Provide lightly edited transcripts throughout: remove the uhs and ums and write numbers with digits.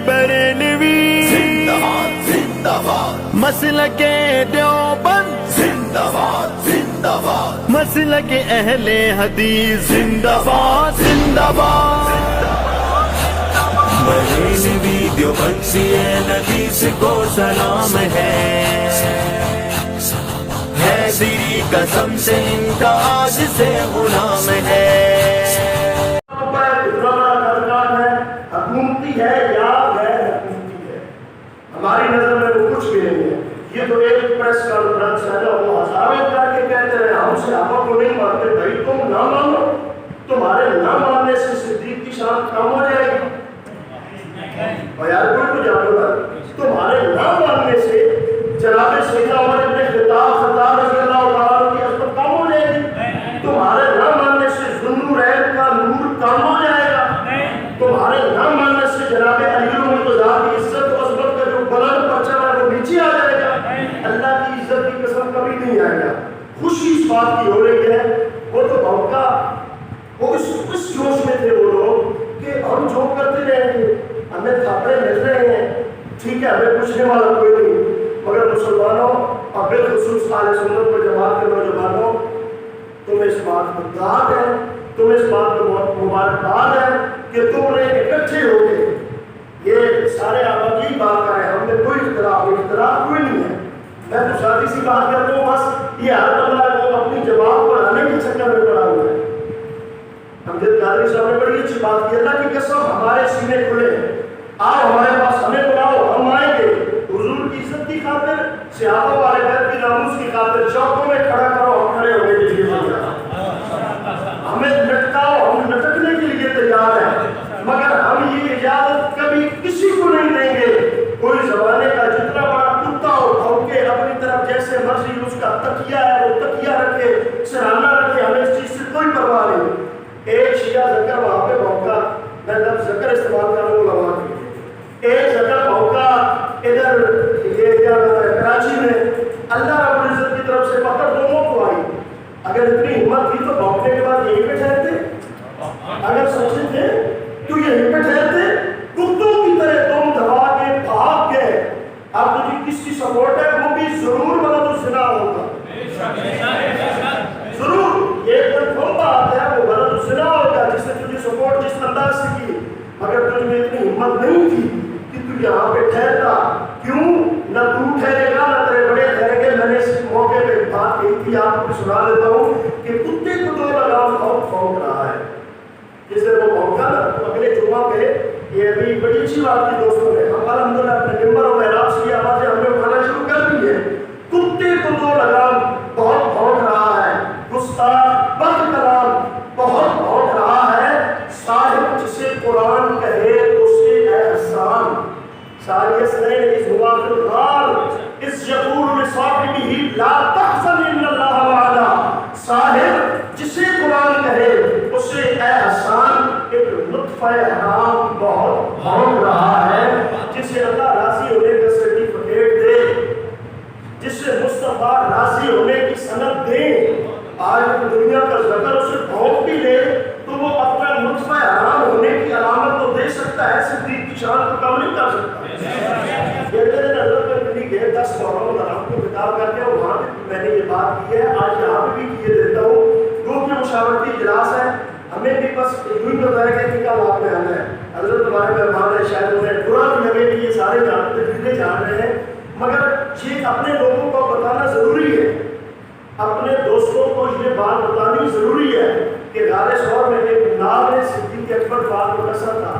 بریلوی زندہ باد زندہ باد، مسلک دیوبند زندہ باد زندہ باد، مسلک اہل حدیث زندہ باد زندہ باد، بریلوی دیوبندی حدیث کو سلام ہے، حیدری قسم سے ان کا آج سے غلام ہے۔ ہماری نظر میں وہ کچھ بھی نہیں ہے۔ یہ تو ایک پریس کانفرنس ہے نا، وہ ہزاروں کر کے کہتے ہیں ہم صحابہ کو نہیں مانتے۔ بھائی تم نہ مانو، تمہارے نہ ماننے سے صدیق کی شان کم ہو جائے گی؟ اور یار کوئی تو جانو گا، تمہارے نہ ماننے سے جناب سیدنا عمر ابن خطاب رضی اللہ عنہ کی عظمت کم ہو جائے گی؟ تمہارے نہ ماننے سے ذوالنورین کا نور کم ہو جائے گا؟ تمہارے نہ ماننے سے جناب علی المرتضیٰ کی عزت و عظمت کا جو بلند پرچم ہے وہ نیچے آ جائے گا؟ اللہ کی عزت کی قسم کبھی نہیں آئے گا۔ خوشی اس بات کی ہو رہی ہے، وہ تو بھوکا، وہ اس جوش میں تھے وہ لوگ کہ ہم جو کرتے رہیں گے، ہمیں تھاپڑے مل رہے ہیں، ٹھیک ہے، ہمیں پوچھنے والا کوئی نہیں، مگر مسلمانوں اور بالخصوص اہل سنت و جماعت کے نوجوانوں، تم اس بات کو داد ہے، تم اس بات کو مبارکباد ہے کہ تم نے اکٹھے ہو کے یہ سارے آپ کی بات کریں، ہم نے کوئی اختلاف کوئی نہیں ہے۔ میں تو شادی سی بات کرتا ہوں، بس یہ ہر بندہ ہے وہ اپنی جواب پڑھانے کے چکر میں پڑا ہوا ہے۔ امجد قادری صاحب نے بڑی اچھی بات کی، اللہ کی قسم ہمارے سینے کھلے ہیں، آؤ ہمارے پاس، ہمیں بلاؤ، ہم آئیں گے، حضور کی عزت کی خاطر، صحابہ والے بیت کی ناموس کی خاطر، چوکوں میں کھڑا کرو، ہم کھڑے ہونے کے لیے تیار ہیں، ہمیں لٹکاؤ، ہم لٹکنے کے لیے تیار ہیں، مگر ہم یہ اجازت کبھی کسی کو نہیں دیں گے کوئی زمانے کا جتنا بڑا کتا ہو بھونکے اپنی طرف جیسے مرضی اس کا تکیہ ہے وہ تکیہ رکھے، سرہانہ رکھے، ہمیں اس چیز سے کوئی پرواہ نہیں۔ ایک شیعہ زکر وہاں پہ بھونکا، میں لفظ زکر استعمال کر رہا ہوں لوگوں کے، ایک زکر بھونکا ادھر یہ کیا کہتا ہے کراچی میں، اللہ رب العزت کی طرف سے پکڑ دونوں کو آئی۔ اگر اتنی ہمت تھی تو بھونکنے کے بعد یہیں پہ ٹھہرتے، اگر سچے تھے تو یہیں پہ ٹھہرتے، کتوں کی طرح تم دبا کے بھاگ گئے۔ اب تجھے کس کی سپورٹ ہے؟ وہ بھی ضرور ولد الزنا ہوگا، ضرور یہ کنفرم بات ہے، وہ ولد الزنا ہوگا جس نے تجھے سپورٹ جس انداز سے کی، مگر تجھ میں اتنی ہمت نہیں تھی کہ تو یہاں پہ ٹھہرتا۔ کیوں؟ نہ تو ٹھہرے گا نہ تیرے بڑے ٹھہرے گے۔ میں نے اس موقع پہ بات کہی تھی، آپ کو سنا دیتا ہوں کہ کتے کو دو لگام بھونک رہا ہے، جس نے وہ بھونکا نا تو اگلے جمعہ پہ یہ ابھی بڑی اچھی بات کی دوستوں نے، ہم الحمدللہ اپنے ممبر و محراب سے یہ آوازیں ہم نے اٹھانا شروع کر دی ہے۔ کتے کو دو لگام بہت بھونک رہا ہے، گستاخ بد کلام بہت بھونک رہا ہے، صاحب جسے قرآن کہے اسے احسان، ساری اسنین اس مواقع الغال اس یقول لصاحبہ لا تحزن ان اللہ معنا، صاحب جسے قرآن کہے اسے احسان، ایک لطف حرام بہت بھونک رہا ہے، جسے اللہ راضی ہونے کا سرٹیفکیٹ دے، جس سے مصطفیٰ راضی ہونے کی سند دے۔ آج دنیا کا ذکر اسے بھونک بھی لے تو وہ اپنا لطف حرام ہونے کی علامت تو دے سکتا ہے، صدیق کی شان کو کم نہیں کر سکتا۔ یہ میرے نظر میں کبھی گئے 10 محرم الحرام کو خطاب کر کے وہاں پہ میں نے یہ بات کی ہے، آج یہاں پہ بھی کیے دیتا ہوں، کیونکہ مشاورتی اجلاس ہے، ہمیں بھی بس یوں ہی بتایا گیا کہ کل آپ میں آنا ہے، حضرت ہمارے مہمان ہے، شاید انہیں برا بھی لگے کہ یہ سارے جانتے جان رہے ہیں، مگر یہ اپنے لوگوں کو بتانا ضروری ہے، اپنے دوستوں کو یہ بات بتانی ضروری ہے کہ غار ثور میں ایک نار نے صدیق اکبر پاک کو ڈسا تھا،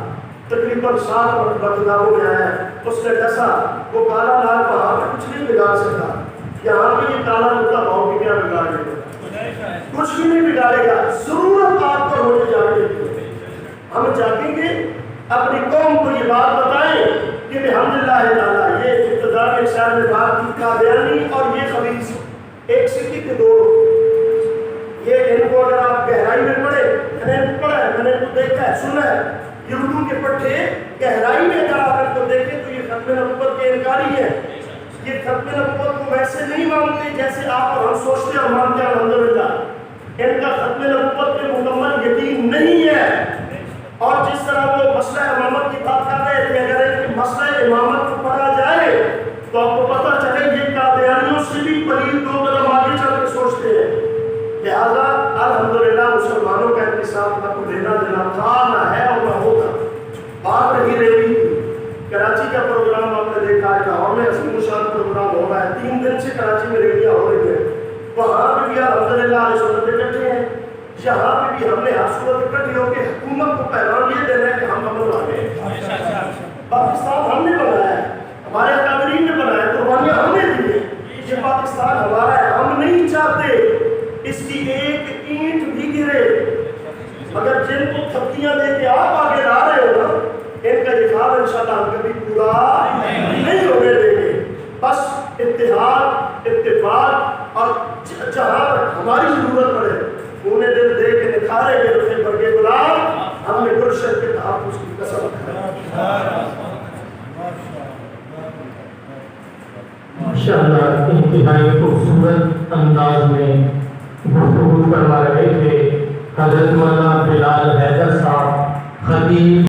تقریباً 7 مرتبہ کتابوں میں آیا ہے، اس نے ڈسا، وہ کالا نار وہاں پہ کچھ نہیں بگاڑ سکتا، یہاں پہ یہ کالا کتا بھونک کے کیا بگاڑ دے گا؟ کچھ بھی نہیں بگاڑے گا، ضرورت آپ پر ہونے جانے کی۔ ہم چاہتے گے اپنی قوم کو یہ بات بتائیں کہ الحمدللہ تعالیٰ یہ ابتدا کے شہر میں بات کی قادیانی اور یہ خبیث ایک سکے کے دو، یہ ان کو اگر آپ گہرائی میں پڑھے، میں نے پڑھا ہے، میں نے تو دیکھا ہے، سنا ہے، یہ اردو کے پٹھے گہرائی میں جا کر تو دیکھیں تو یہ ختم نبوت کے انکاری ہے، یہ ختم نبوت کو ویسے نہیں مانتے جیسے آپ اور ہم سوچتے اور مانتے ہیں، الحمدللہ ان کا ختم نبوت پہ مکمل یقین نہیں ہے، اور جس طرح وہ مسئلہ امامت کی بات کر رہے تھے، اگر ریلی تھی. کراچی کا پروگرام آپ نے دیکھا ہے, لاہور میں عظیم الشان پروگرام ہو رہا ہے, 3 دن سے کراچی میں ریلیاں ہو رہی ہیں. وہاں پہ بھی الحمدللہ اہل سنت اکٹھے ہیں. یہاں پہ بھی ہم نے ہر صورت اکٹھی ہو کے حکومت کو پیغام یہ دینا ہے کہ ہم امن والے ہیں. پاکستان ہم نے بنایا ہے, ہمارے اکابرین نے بنایا ہے, قربانیاں ہم نے دی ہیں. یہ پاکستان ہمارا ہے, ہم نہیں چاہتے اس کی ایک اینٹ بھی گرے. اگر جن کو تھپکیاں دے کے آپ آگے لا رہے ہو نا, ان کا یہ خواب انشاءاللہ ہم کبھی پورا نہیں ہونے دیں گے. بس اتحاد, اتفاق, اور جہاں ہماری ضرورت پڑے انہیں دل دے کے نکھارے گے رفے بڑھ کے غلام, ہم نے گلشن کے تحفظ کی قسم کھائی. ماشاءاللہ انتہائی خوبصورت انداز میں گفتگو کروا رہے تھے حضرت مولانا بلال حیدر صاحب خطیب